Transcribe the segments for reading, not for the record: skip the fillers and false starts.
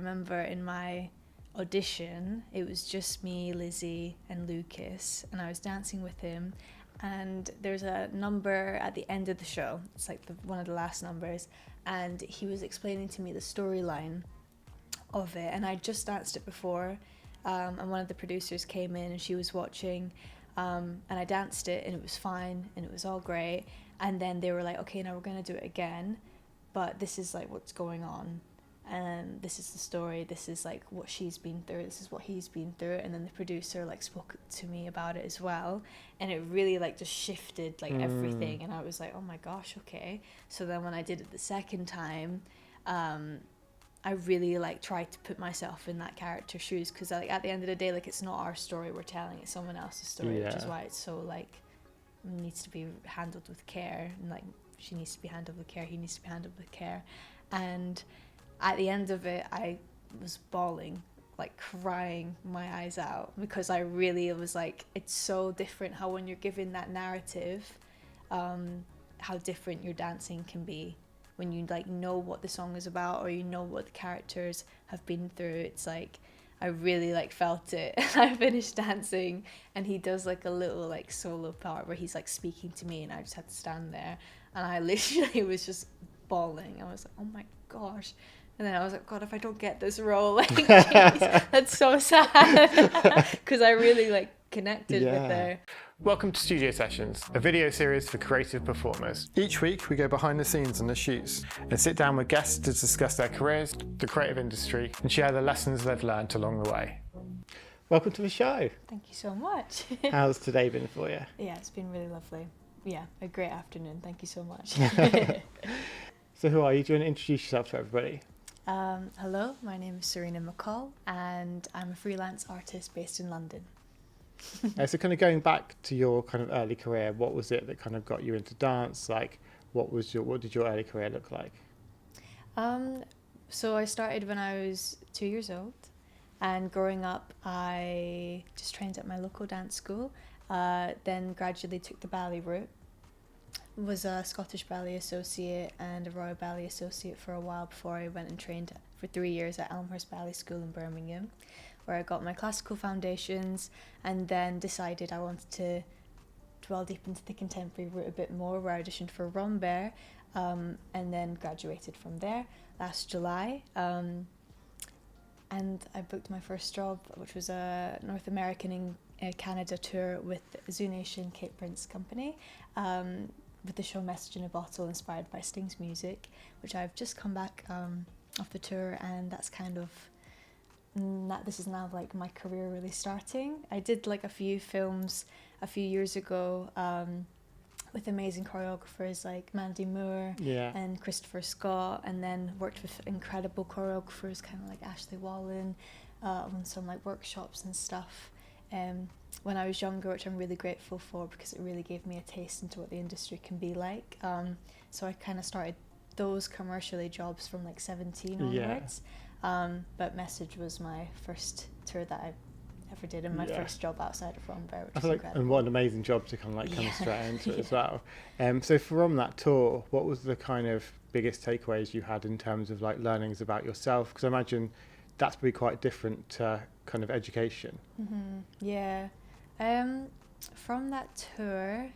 remember in my audition, it was just me, Lizzie, and Lucas, and I was dancing with him. And there's a number at the end of the show. It's like one of the last numbers, and he was explaining to me the storyline of it. And I just danced it before, and one of the producers came in and she was watching, and I danced it, and it was fine, and it was all great. And then they were like, okay, now we're gonna do it again, but this is like what's going on, and this is the story, this is like what she's been through, this is what he's been through. And then the producer like spoke to me about it as well, and it really like just shifted like everything. And I was like, oh my gosh, okay. So then when I did it the second time, I really like tried to put myself in that character's shoes, because like at the end of the day, like it's not our story we're telling, it's someone else's story, which is why it's so like needs to be handled with care, and like she needs to be handled with care, he needs to be handled with care. And at the end of it, I was bawling, like crying my eyes out, because I really was like, it's so different how when you're given that narrative, how different your dancing can be when you like know what the song is about, or you know what the characters have been through. It's like I really like felt it. I finished dancing, and he does like a little like solo part where he's like speaking to me, and I just had to stand there, and I literally was just bawling. I was like, oh my gosh. And then I was like, God, if I don't get this role, like, geez, that's so sad. Because I really like connected with her. Welcome to Studio Sessions, a video series for creative performers. Each week we go behind the scenes on the shoots and sit down with guests to discuss their careers, the creative industry, and share the lessons they've learned along the way. Welcome to the show. Thank you so much. How's today been for you? Yeah, it's been really lovely. Yeah, a great afternoon. Thank you so much. So who are you? Do you want to introduce yourself to everybody? Hello, my name is Serena McCall, and I'm a freelance artist based in London. So kind of going back to your kind of early career, what was it that kind of got you into dance? Like, what did your early career look like? So I started when I was 2 years old, and growing up I just trained at my local dance school, then gradually took the ballet route. Was a Scottish Ballet Associate and a Royal Ballet Associate for a while before I went and trained for 3 years at Elmhurst Ballet School in Birmingham, where I got my classical foundations, and then decided I wanted to dwell deep into the contemporary route a bit more, where I auditioned for Rambert, and then graduated from there last July. And I booked my first job, which was a North American and Canada tour with Zoo Nation Cape Prince Company, with the show Message in a Bottle, inspired by Sting's music, which I've just come back off the tour, and that's kind of this is now like my career really starting. I did like a few films a few years ago with amazing choreographers like Mandy Moore and Christopher Scott, and then worked with incredible choreographers kind of like Ashley Wallen on some like workshops and stuff when I was younger, which I'm really grateful for, because it really gave me a taste into what the industry can be like. So I kind of started those commercially jobs from like 17 onwards. But Message was my first tour that I ever did, and my first job outside of Rambert, which is incredible. And what an amazing job to kind of like come straight into it as well. So from that tour, what was the kind of biggest takeaways you had in terms of like learnings about yourself? Because I imagine that's probably quite different to kind of education. From that tour,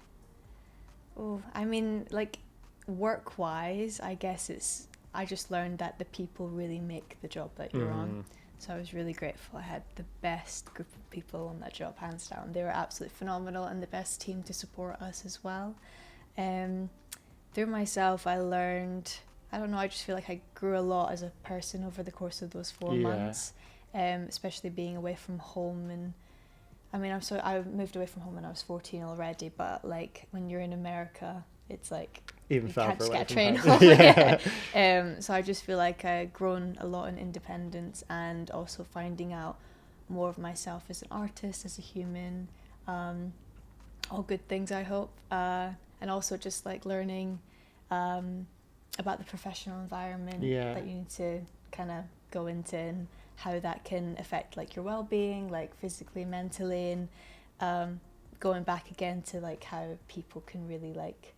I mean, like work-wise, I guess I just learned that the people really make the job that you're on. So I was really grateful. I had the best group of people on that job, hands down. They were absolutely phenomenal, and the best team to support us as well. Through myself, I learned, I don't know, I just feel like I grew a lot as a person over the course of those 4 months, especially being away from home. And I mean, I moved away from home when I was 14 already, but like when you're in America, it's like even you can't just get a train home. So I just feel like I've grown a lot in independence, and also finding out more of myself as an artist, as a human, all good things, I hope, and also just like learning about the professional environment that you need to kind of go into, and how that can affect like your well-being, like physically, mentally, and going back again to like how people can really like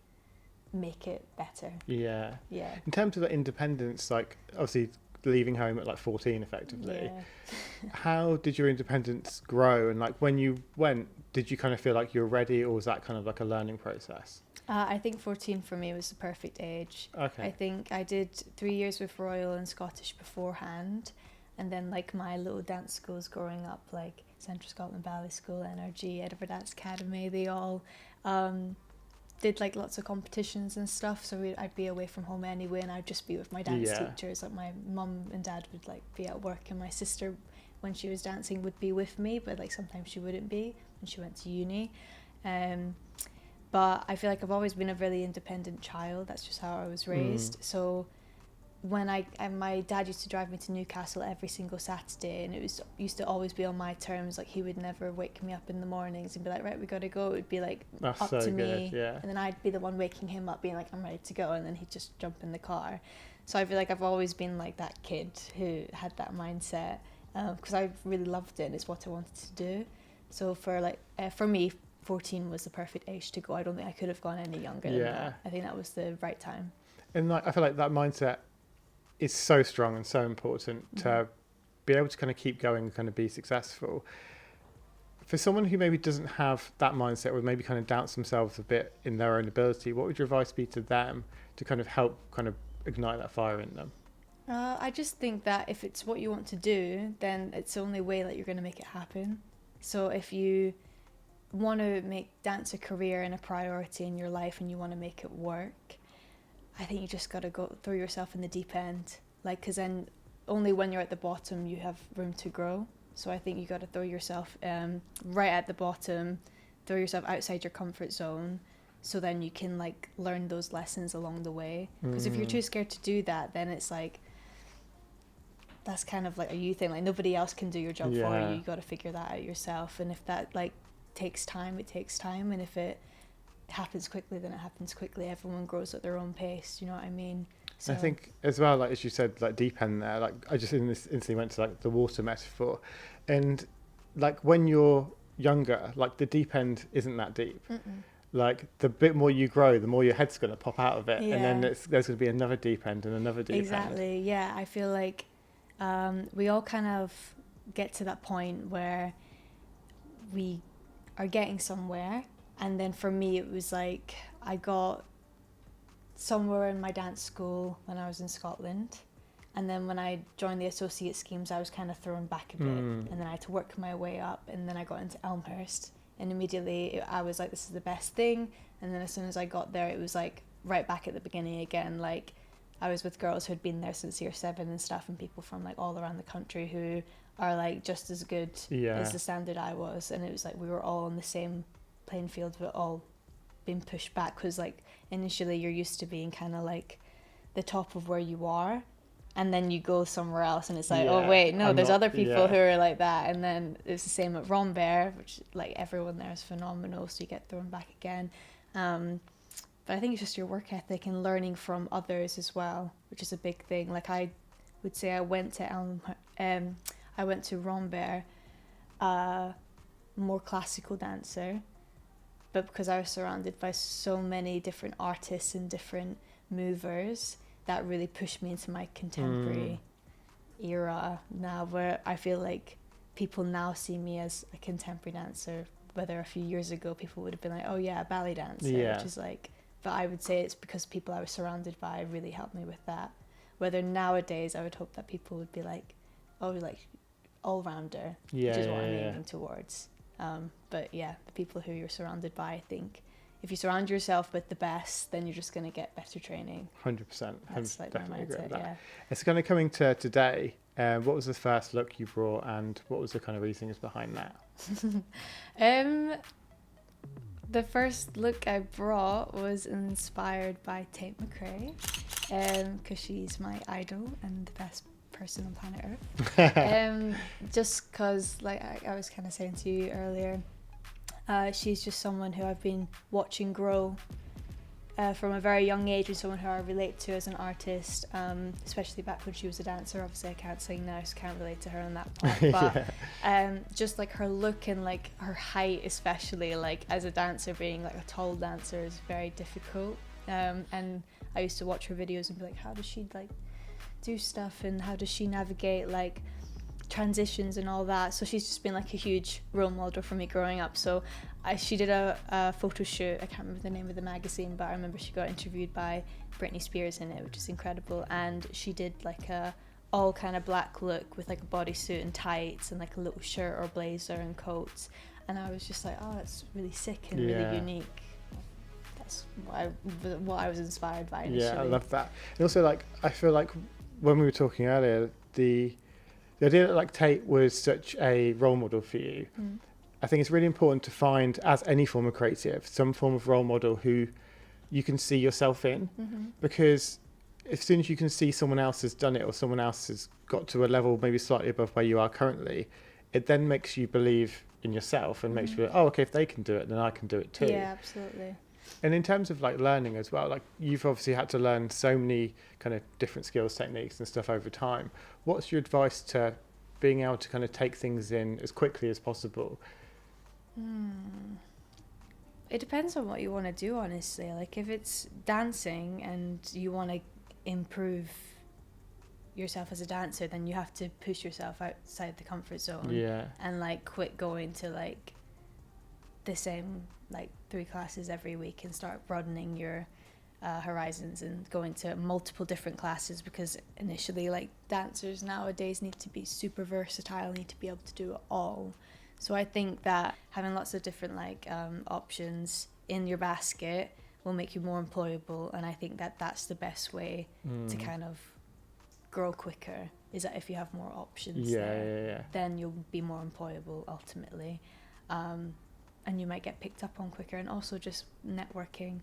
make it better. In terms of the independence, like obviously leaving home at like 14 effectively. Yeah. How did your independence grow? And like when you went, did you kind of feel like you were ready, or was that kind of like a learning process? I think 14 for me was the perfect age. Okay. I think I did 3 years with Royal and Scottish beforehand, and then like my little dance schools growing up, like Central Scotland Ballet School, NRG, Edinburgh Dance Academy, they all did like lots of competitions and stuff, so I'd be away from home anyway, and I'd just be with my dance teachers. Like my mum and dad would like be at work, and my sister, when she was dancing, would be with me, but like sometimes she wouldn't be when she went to uni. But I feel like I've always been a really independent child. That's just how I was raised. So when my dad used to drive me to Newcastle every single Saturday, and it used to always be on my terms. Like he would never wake me up in the mornings and be like, right, we gotta go. It would be like That's up so to good, me, yeah. and then I'd be the one waking him up, being like, I'm ready to go, and then he'd just jump in the car. So I feel like I've always been like that kid who had that mindset, because I really loved it and it's what I wanted to do. So for me, 14 was the perfect age to go. I don't think I could have gone any younger than that. I think that was the right time. And like I feel like that mindset is so strong and so important to be able to kind of keep going and kind of be successful. For someone who maybe doesn't have that mindset, or maybe kind of doubts themselves a bit in their own ability, what would your advice be to them to kind of help kind of ignite that fire in them? I just think that if it's what you want to do, then it's the only way that you're going to make it happen. So if you want to make dance a career and a priority in your life and you want to make it work, I think you just got to go throw yourself in the deep end, like, because then only when you're at the bottom you have room to grow. So I think you got to throw yourself right at the bottom, throw yourself outside your comfort zone, so then you can like learn those lessons along the way. Because if you're too scared to do that, then it's like, that's kind of like a you thing, like nobody else can do your job for you. You got to figure that out yourself, and if that like takes time, it takes time, and if it happens quickly, then it happens quickly. Everyone grows at their own pace, you know what I mean? So I think as well, like as you said, like deep end there, like I just instantly went to like the water metaphor, and like when you're younger, like the deep end isn't that deep. Like the bit more you grow, the more your head's going to pop out of it, and then there's going to be another deep end and another deep end. Exactly, yeah. I feel like we all kind of get to that point where we are getting somewhere. And then for me, it was like I got somewhere in my dance school when I was in Scotland. And then when I joined the associate schemes, I was kind of thrown back a bit. And then I had to work my way up. And then I got into Elmhurst. And immediately I was like, this is the best thing. And then as soon as I got there, it was like right back at the beginning again. Like I was with girls who had been there since year 7 and stuff, and people from like all around the country who are like just as good as the standard I was. And it was like we were all on the same playing field, but all being pushed back, because like initially you're used to being kind of like the top of where you are, and then you go somewhere else and it's like, oh wait, no, there's other people who are like that. And then it's the same at Rambert, which like everyone there is phenomenal, so you get thrown back again. But I think it's just your work ethic and learning from others as well, which is a big thing. Like I would say I went to Rambert, more classical dancer, but because I was surrounded by so many different artists and different movers, that really pushed me into my contemporary era now, where I feel like people now see me as a contemporary dancer, whether a few years ago people would have been like, oh yeah, a ballet dancer, which is like, but I would say it's because people I was surrounded by really helped me with that. Whether nowadays I would hope that people would be like, oh, like all-rounder, which is what I'm aiming towards. But yeah, the people who you're surrounded by, I think if you surround yourself with the best, then you're just going to get better training. 100%. That's like my mindset, yeah. It's kind of coming to today. What was the first look you brought, and what was the kind of reasonings behind that? The first look I brought was inspired by Tate McRae, because she's my idol and the best person on planet Earth. Just because, like I was kind of saying to you earlier, she's just someone who I've been watching grow from a very young age, and someone who I relate to as an artist, especially back when she was a dancer. Obviously I can't sing now, so can't relate to her on that part, but just like her look and like her height, especially like as a dancer, being like a tall dancer is very difficult, and I used to watch her videos and be like, how does she like do stuff, and how does she navigate like transitions and all that. So she's just been like a huge role model for me growing up. So she did a photo shoot. I can't remember the name of the magazine, but I remember she got interviewed by Britney Spears in it, which is incredible. And she did like a all kind of black look with like a bodysuit and tights and like a little shirt or blazer and coats. And I was just like, oh, that's really sick and really unique. That's what I was inspired by initially. Yeah, I love that. And also, like, I feel like when we were talking earlier, the idea that like Tate was such a role model for you, I think it's really important to find, as any form of creative, some form of role model who you can see yourself in, because as soon as you can see someone else has done it or someone else has got to a level maybe slightly above where you are currently, it then makes you believe in yourself and makes you go, oh, okay, if they can do it, then I can do it too. Yeah, absolutely. And in terms of like learning as well, like you've obviously had to learn so many kind of different skills, techniques and stuff over time. What's your advice to being able to kind of take things in as quickly as possible? It depends on what you want to do, honestly. Like if it's dancing and you want to improve yourself as a dancer, then you have to push yourself outside the comfort zone. Yeah. And like quit going to like the same like 3 classes every week and start broadening your horizons and going to multiple different classes, because initially like dancers nowadays need to be super versatile, need to be able to do it all. So I think that having lots of different like options in your basket will make you more employable, and I think that that's the best way to kind of grow quicker, is that if you have more options then you'll be more employable ultimately, and you might get picked up on quicker. And also just networking,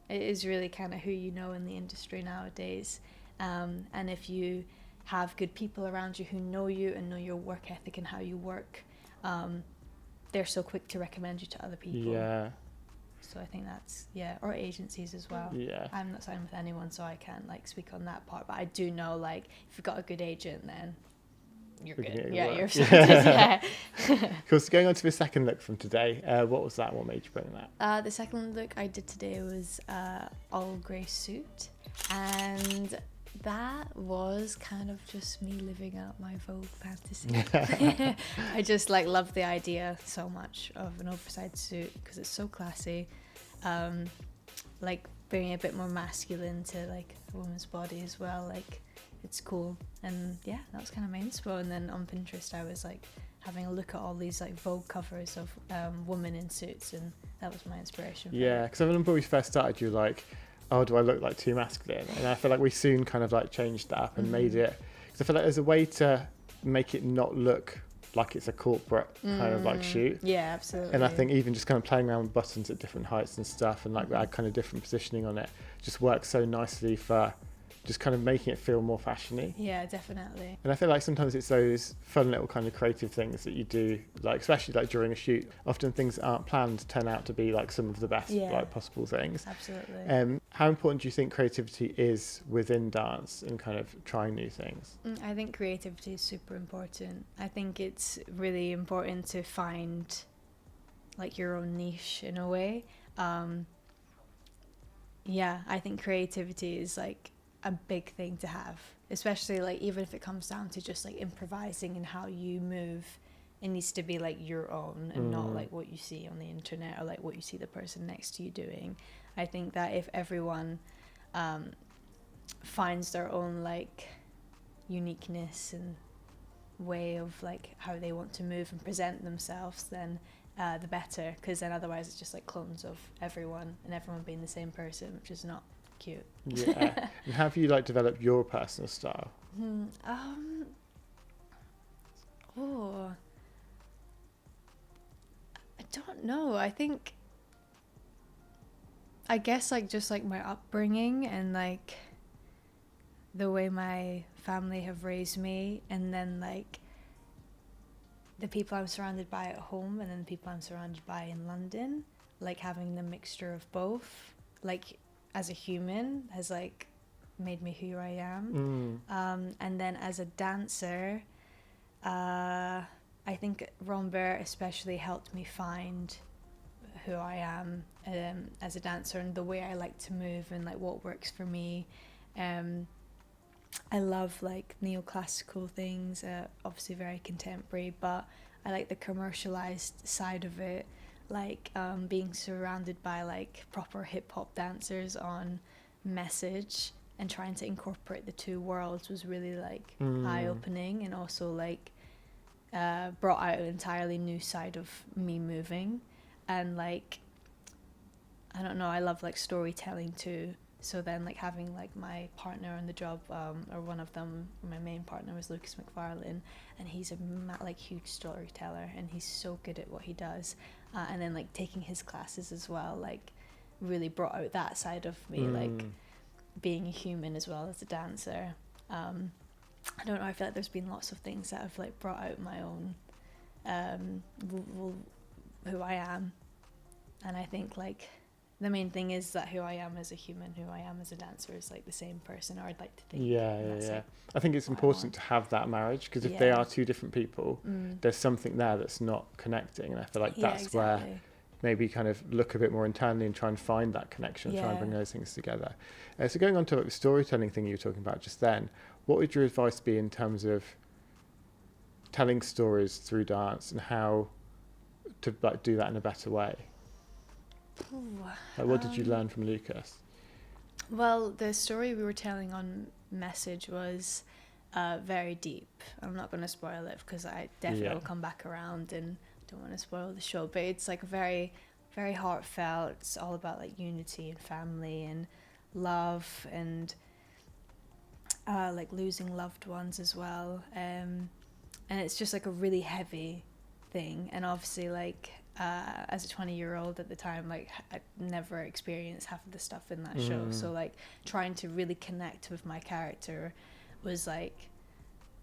it is really kind of who you know in the industry nowadays, and if you have good people around you who know you and know your work ethic and how you work, they're so quick to recommend you to other people. So I think that's, or agencies as well. I'm not signed with anyone, so I can't like speak on that part, but I do know like if you've got a good agent, then you're good. You're sorted. Cool. So going on to the second look from today, what was that? What made you bring that? The second look I did today was all grey suit, and that was kind of just me living out my Vogue fantasy. I just like love the idea so much of an oversized suit because it's so classy, like bringing a bit more masculine to like a woman's body as well. Like it's cool, and yeah, that was kind of my inspo. And then on Pinterest I was like having a look at all these like Vogue covers of women in suits, and that was my inspiration for it. Because I remember when we first started, you were like, oh, do I look like too masculine? And I feel like we soon kind of like changed that up and made it, because I feel like there's a way to make it not look like it's a corporate kind of like shoot. Yeah, absolutely. And I think even just kind of playing around with buttons at different heights and stuff, and like that kind of different positioning on it just works so nicely for just kind of making it feel more fashiony. Yeah, definitely. And I feel like sometimes it's those fun little kind of creative things that you do, like especially like during a shoot, often things that aren't planned turn out to be like some of the best like possible things. Absolutely. How important do you think creativity is within dance and kind of trying new things? I think creativity is super important. I think it's really important to find like your own niche in a way. I think creativity is like a big thing to have, especially like even if it comes down to just like improvising and how you move, it needs to be like your own and not like what you see on the internet or like what you see the person next to you doing. I think that if everyone finds their own like uniqueness and way of like how they want to move and present themselves, then the better, because then otherwise it's just like clones of everyone and everyone being the same person, which is not cute. And have you like developed your personal style? I don't know. I guess like just like my upbringing and like the way my family have raised me, and then like the people I'm surrounded by at home and then the people I'm surrounded by in London, like having the mixture of both, like as a human has like made me who I am. And then as a dancer, I think Rambert especially helped me find who I am as a dancer and the way I like to move and like what works for me. I love like neoclassical things, obviously very contemporary, but I like the commercialized side of it, like being surrounded by like proper hip hop dancers on Message and trying to incorporate the two worlds was really like eye opening, and also like brought out an entirely new side of me moving. And like, I don't know, I love like storytelling too. So then like having like my partner on the job, or one of them, my main partner was Lucas McFarlane, and he's a like huge storyteller, and he's so good at what he does. And then like taking his classes as well, like really brought out that side of me, like being a human as well as a dancer. I don't know, I feel like there's been lots of things that have like brought out my own who I am. And I think like the main thing is that who I am as a human, who I am as a dancer is like the same person, or I'd like to think. Yeah. I think it's important to have that marriage, because if they are two different people, there's something there that's not connecting, and I feel like that's where maybe kind of look a bit more internally and try and find that connection, try and bring those things together. So going on to like the storytelling thing you were talking about just then, what would your advice be in terms of telling stories through dance and how to like do that in a better way? Like, what did you learn from Lucas? Well, the story we were telling on Message was very deep. I'm not going to spoil it because I definitely will come back around and don't want to spoil the show, but it's like very, very heartfelt. It's all about like unity and family and love, and like losing loved ones as well. And it's just like a really heavy thing. And obviously like as a 20-year-old at the time, like I never experienced half of the stuff in that show, so like trying to really connect with my character was like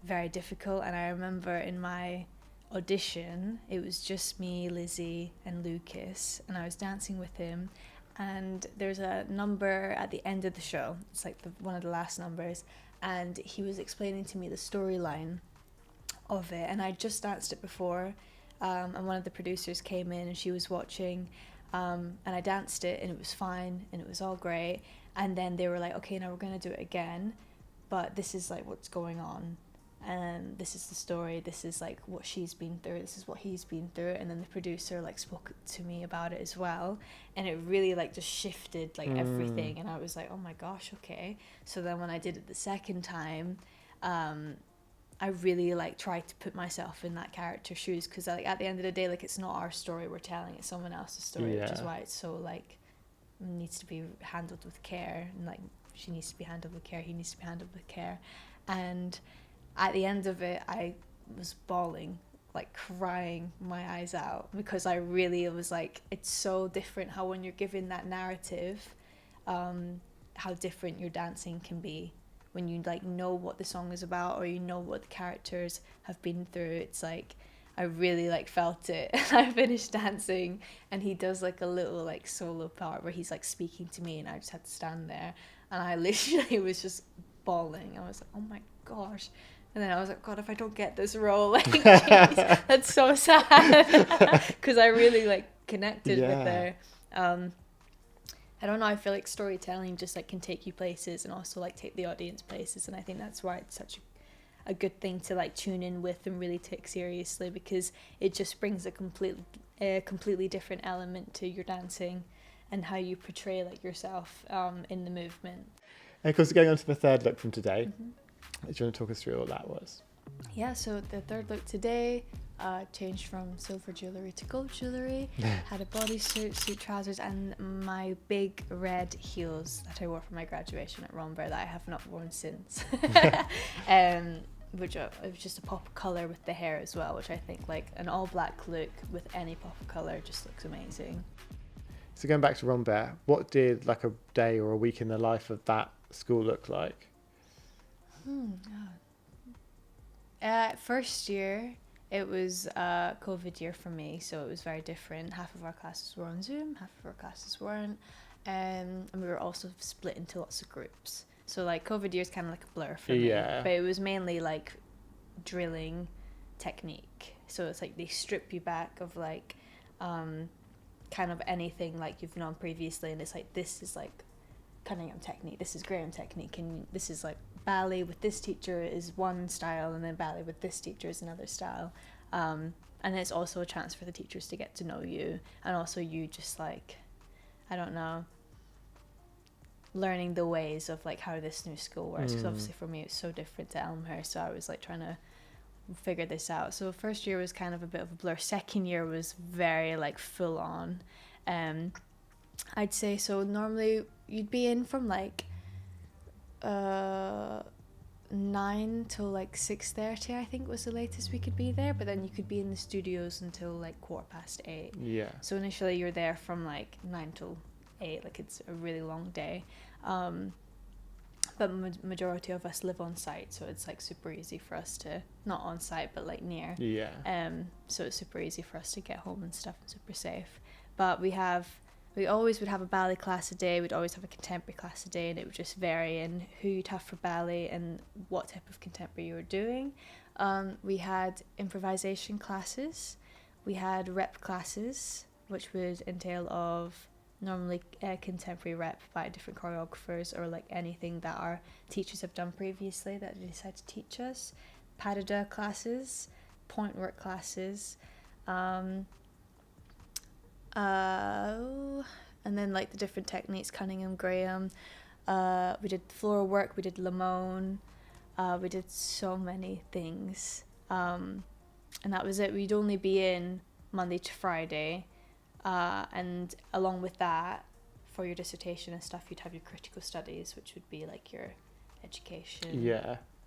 very difficult. And I remember in my audition, it was just me, Lizzie and Lucas, and I was dancing with him, and there's a number at the end of the show, it's like one of the last numbers, and he was explaining to me the storyline of it, and I just danced it before, and one of the producers came in and she was watching, and I danced it and it was fine and it was all great, and then they were like, okay, now we're going to do it again, but this is like what's going on, and this is the story, this is like what she's been through, this is what he's been through. And then the producer like spoke to me about it as well, and it really like just shifted like everything, and I was like, oh my gosh, okay. So then when I did it the second time, I really like tried to put myself in that character's shoes, because like at the end of the day, like it's not our story we're telling, it's someone else's story, which is why it's so like needs to be handled with care, and like she needs to be handled with care, he needs to be handled with care. And at the end of it, I was bawling, like crying my eyes out, because I really was like, it's so different how when you're given that narrative, how different your dancing can be when you like know what the song is about, or you know what the characters have been through. It's like I really like felt it. And I finished dancing, and he does like a little like solo part where he's like speaking to me, and I just had to stand there, and I literally was just bawling. I was like, oh my gosh. And then I was like, God, if I don't get this role, like, geez, that's so sad. Because I really like connected with her. I don't know, I feel like storytelling just like can take you places and also like take the audience places, and I think that's why it's such a good thing to like tune in with and really take seriously, because it just brings a completely different element to your dancing and how you portray like yourself in the movement. And of course, going on to the third look from today, do you want to talk us through what that was? Yeah, so the third look today changed from silver jewellery to gold jewellery, had a bodysuit, suit trousers, and my big red heels that I wore for my graduation at Rambert that I have not worn since. Which it was just a pop of colour with the hair as well, which I think like an all black look with any pop of colour just looks amazing. So going back to Rambert, what did like a day or a week in the life of that school look like? First year, it was a COVID year for me, so it was very different. Half of our classes were on Zoom, half of our classes weren't, and we were also split into lots of groups. So like COVID year is kind of like a blur for me, but it was mainly like drilling technique. So it's like they strip you back of like kind of anything like you've known previously, and it's like, this is like Cunningham technique, this is Graham technique, and this is like ballet with this teacher is one style, and then ballet with this teacher is another style. And it's also a chance for the teachers to get to know you, and also you just like, I don't know, learning the ways of like how this new school works, because obviously for me it's so different to Elmhurst, so I was like trying to figure this out. So first year was kind of a bit of a blur. Second year was very like full on. I'd say so. Normally you'd be in from like 9 till like 6:30, I think was the latest we could be there, but then you could be in the studios until like 8:15. Yeah. So initially you're there from like 9 till 8, like it's a really long day. But majority of us live on site, so it's like super easy for us to, not on site but like near. Yeah. So it's super easy for us to get home and stuff, and super safe. But we always would have a ballet class a day, we'd always have a contemporary class a day, and it would just vary in who you'd have for ballet and what type of contemporary you were doing. We had improvisation classes, we had rep classes, which would entail of normally contemporary rep by different choreographers, or like anything that our teachers have done previously that they decide to teach us. Pas de deux classes, point work classes, and then like the different techniques, Cunningham, Graham. We did floor work, we did Limone, we did so many things, and that was it. We'd only be in Monday to Friday. And along with that, for your dissertation and stuff, you'd have your critical studies, which would be like your education,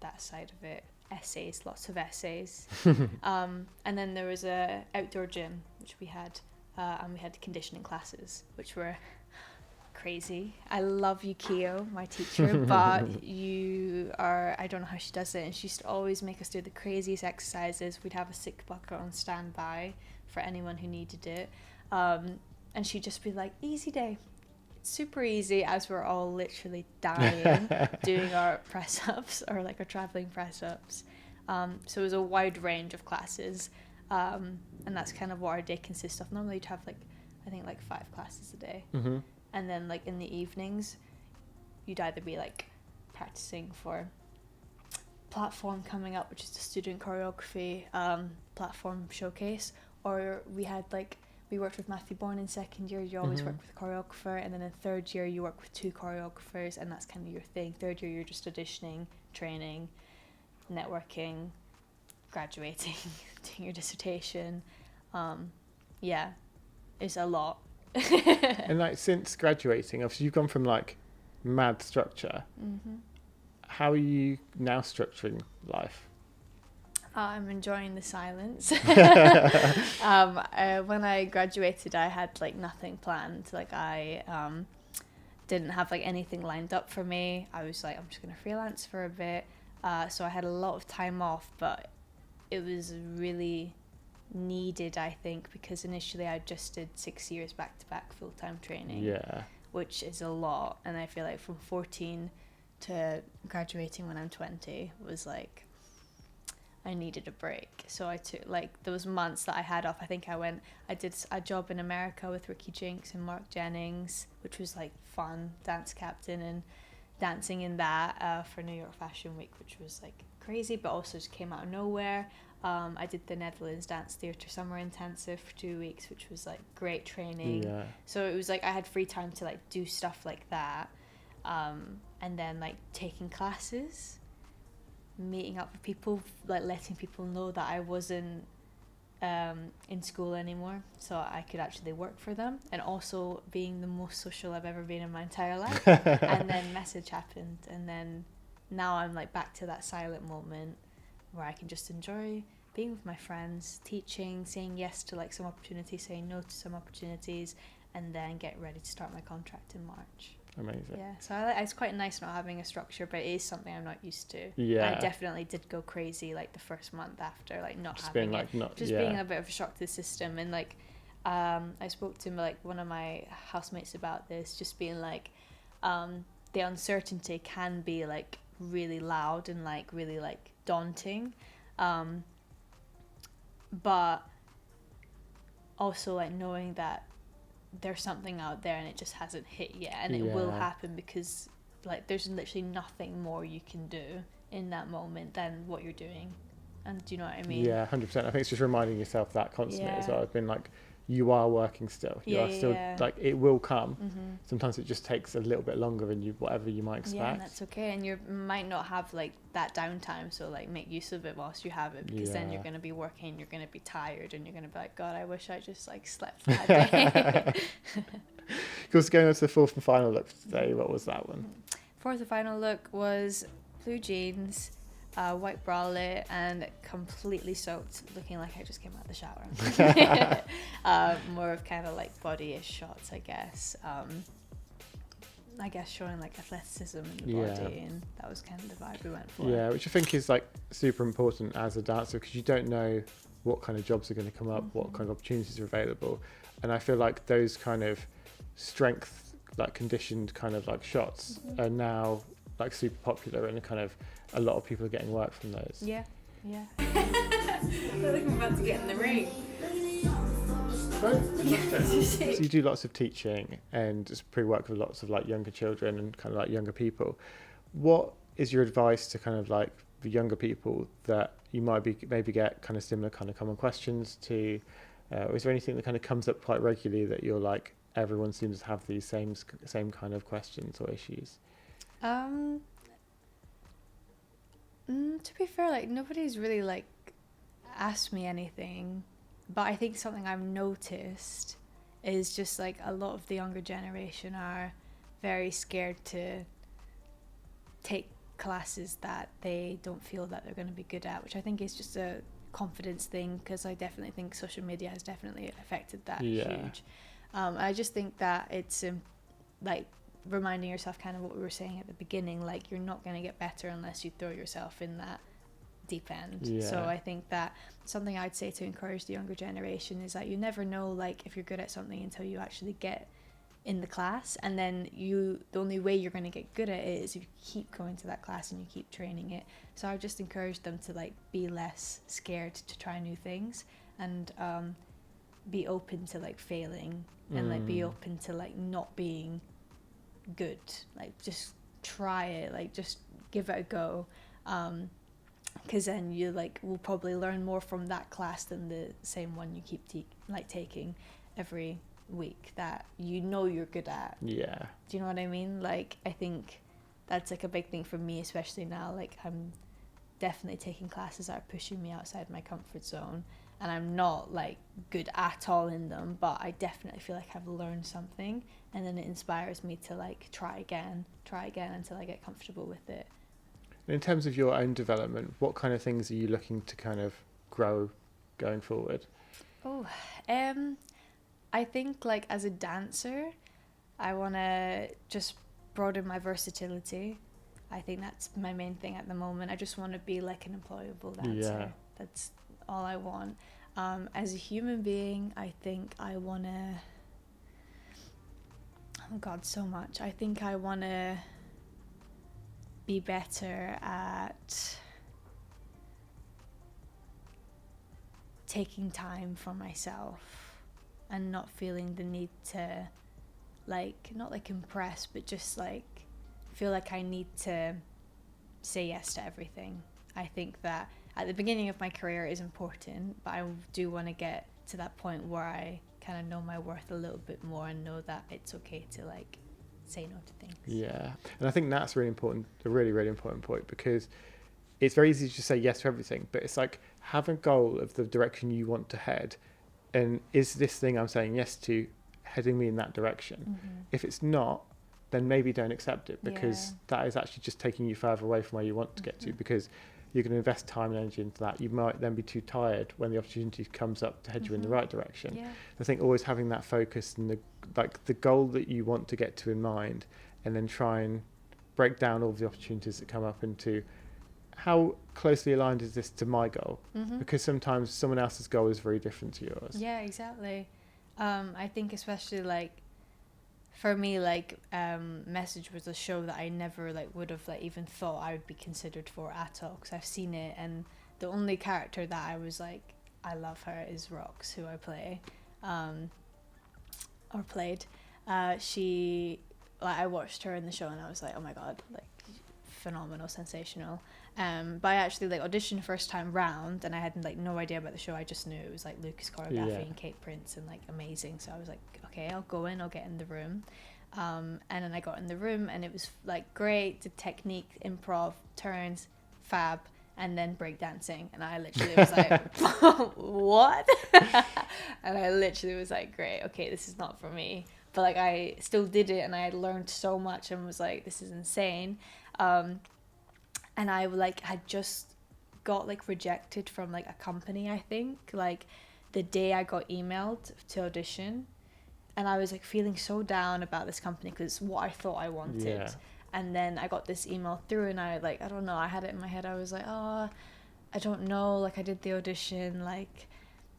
that side of it, essays, lots of essays. And then there was a outdoor gym, which we had, and we had conditioning classes, which were crazy. I love Yukio, my teacher, but I don't know how she does it, and she used to always make us do the craziest exercises. We'd have a sick bucket on standby for anyone who needed it. And she'd just be like, easy day, it's super easy, as we're all literally dying doing our press-ups, or like our traveling press-ups. So it was a wide range of classes, and that's kind of what our day consists of. Normally you'd have like, I think like 5 classes a day. And then like in the evenings you'd either be like practicing for platform coming up, which is the student choreography platform showcase, or we worked with Matthew Bourne in second year. You always work with a choreographer, and then in third year you work with 2 choreographers, and that's kind of your thing. Third year you're just auditioning, training, networking, graduating, doing your dissertation. It's a lot. And like since graduating, obviously you've gone from like mad structure. How are you now structuring life? I'm enjoying the silence. When I graduated, I had like nothing planned. Like I didn't have like anything lined up for me. I was like, I'm just gonna freelance for a bit. So I had a lot of time off, but it was really needed, I think, because initially I just did 6 years back-to-back full-time training, which is a lot. And I feel like from 14 to graduating when I'm 20 was like, I needed a break. So I took like those months that I had off. I think I did a job in America with Ricky Jinks and Mark Jennings, which was like fun, dance captain and dancing in that for New York Fashion Week, which was like crazy, but also just came out of nowhere. I did the Netherlands Dance Theatre Summer Intensive for 2 weeks, which was like great training. So it was like I had free time to like do stuff like that, and then like taking classes, meeting up with people, like letting people know that I wasn't in school anymore, so I could actually work for them, and also being the most social I've ever been in my entire life. And then message happened, and then now I'm like back to that silent moment where I can just enjoy being with my friends, teaching, saying yes to like some opportunities, saying no to some opportunities, and then get ready to start my contract in March. Amazing. Yeah, so it's quite nice not having a structure, but it is something I'm not used to. Yeah. I definitely did go crazy like the first month after, like not just having being like, it, being a bit of a shock to the system. And like I spoke to like one of my housemates about this, just being like the uncertainty can be like really loud and like really like daunting, but also like knowing that there's something out there and it just hasn't hit yet, and it will happen, because like there's literally nothing more you can do in that moment than what you're doing. And do you know what I mean? Yeah, 100%. I think it's just reminding yourself that constantly as well. Yeah. I've been like, you are working still. You are still like, it will come. Sometimes it just takes a little bit longer than whatever you might expect. Yeah, and that's okay. And you might not have like that downtime, so like make use of it whilst you have it, because then you're going to be working, you're going to be tired, and you're going to be like, God, I wish I just like slept that day. Of course, going on to the fourth and final look for today, what was that one? Fourth and final look was blue jeans, white bralette, and completely soaked, looking like I just came out of the shower. More of kind of like bodyish shots, I guess. I guess showing like athleticism in the body, and that was kind of the vibe we went for. Yeah, which I think is like super important as a dancer, because you don't know what kind of jobs are going to come up, what kind of opportunities are available. And I feel like those kind of strength, like conditioned kind of like shots are now like super popular, and kind of a lot of people are getting work from those. Yeah. I feel like I'm about to get in the ring. So you do lots of teaching and just pre-work with lots of like younger children and kind of like younger people. What is your advice to kind of like the younger people that you might be maybe get kind of similar kind of common questions to? Or is there anything that kind of comes up quite regularly that you're like, everyone seems to have these same kind of questions or issues? To be fair, like nobody's really like asked me anything, but I think something I've noticed is just like a lot of the younger generation are very scared to take classes that they don't feel that they're going to be good at, which I think is just a confidence thing, because I definitely think social media has definitely affected that huge. I just think that it's like reminding yourself kind of what we were saying at the beginning, like you're not going to get better unless you throw yourself in that deep end. So I think that something I'd say to encourage the younger generation is that you never know like if you're good at something until you actually get in the class, and then the only way you're going to get good at it is if you keep going to that class and you keep training it. So I would just encourage them to like be less scared to try new things, and be open to like failing, and like be open to like not being good, like just try it, like just give it a go, because then you like will probably learn more from that class than the same one you keep taking every week that you know you're good at. Do you know what I mean? Like I think that's like a big thing for me, especially now. Like I'm definitely taking classes that are pushing me outside my comfort zone, and I'm not like good at all in them, but I definitely feel like I've learned something, and then it inspires me to like try again until I get comfortable with it. In terms of your own development, what kind of things are you looking to kind of grow going forward? I think like as a dancer, I want to just broaden my versatility. I think that's my main thing at the moment. I just want to be like an employable dancer. That's all I want. As a human being, I think I want to... Oh God, so much. I think I want to be better at taking time for myself and not feeling the need to like, not like impress, but just like feel like I need to say yes to everything. I think that at the beginning of my career is important, but I do want to get to that point where I kind of know my worth a little bit more and know that it's okay to like say no to things. Yeah, and I think that's really important, a really, really important point, because it's very easy to just say yes to everything, but it's like have a goal of the direction you want to head, and is this thing I'm saying yes to heading me in that direction? If it's not, then maybe don't accept it, because that is actually just taking you further away from where you want to get to, because you're going to invest time and energy into that. You might then be too tired when the opportunity comes up to head you in the right direction. I think always having that focus and the goal that you want to get to in mind, and then try and break down all the opportunities that come up into how closely aligned is this to my goal, because sometimes someone else's goal is very different to yours. Yeah, exactly. I think especially like for me, like Message was a show that I never like would have like even thought I would be considered for at all, because I've seen it, and the only character that I was like, I love her, is Rox, who I play or played. She like I watched her in the show and I was like, oh my god, like phenomenal, sensational. But I actually like auditioned first time round and I had like no idea about the show. I just knew it was like Lucas choreography and Kate Prince and like amazing. So I was like, okay, I'll go in, I'll get in the room. And then I got in the room and it was like great, the technique, improv, turns, fab, and then breakdancing. And I literally was like, what? And I literally was like, great, okay, this is not for me. But like I still did it and I had learned so much and was like, this is insane. And I like had just got like rejected from like a company, I think, like the day I got emailed to audition. And I was like feeling so down about this company because it's what I thought I wanted. Yeah. And then I got this email through and I like, I don't know, I had it in my head. I was like, oh, I don't know. Like I did the audition, like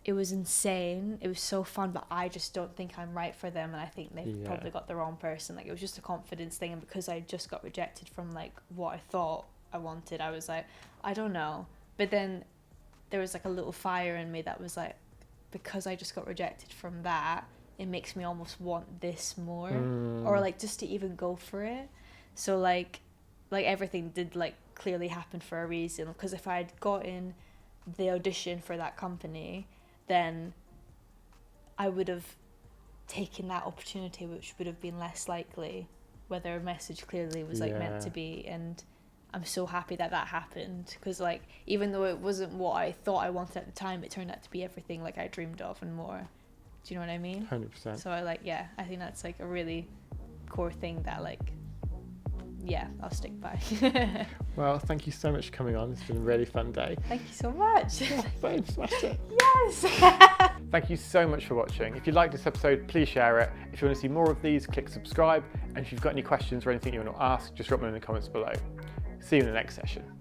it was insane. It was so fun, but I just don't think I'm right for them. And I think they've probably got the wrong person. Like it was just a confidence thing. And because I just got rejected from like what I thought I wanted, I was like, I don't know. But then there was like a little fire in me that was like, because I just got rejected from that, it makes me almost want this more, or like just to even go for it. So like everything did like clearly happen for a reason, because if I had gotten the audition for that company, then I would have taken that opportunity, which would have been less likely, whether a message clearly was like meant to be. And I'm so happy that happened, because like even though it wasn't what I thought I wanted at the time, it turned out to be everything like I dreamed of and more. Do you know what I mean? 100%. So I like, I think that's like a really core thing that like, I'll stick by. Well, thank you so much for coming on. It's been a really fun day. Thank you so much. Boom, smashed it. Yes. Thank you so much for watching. If you liked this episode, please share it. If you want to see more of these, click subscribe. And if you've got any questions or anything you want to ask, just drop them in the comments below. See you in the next session.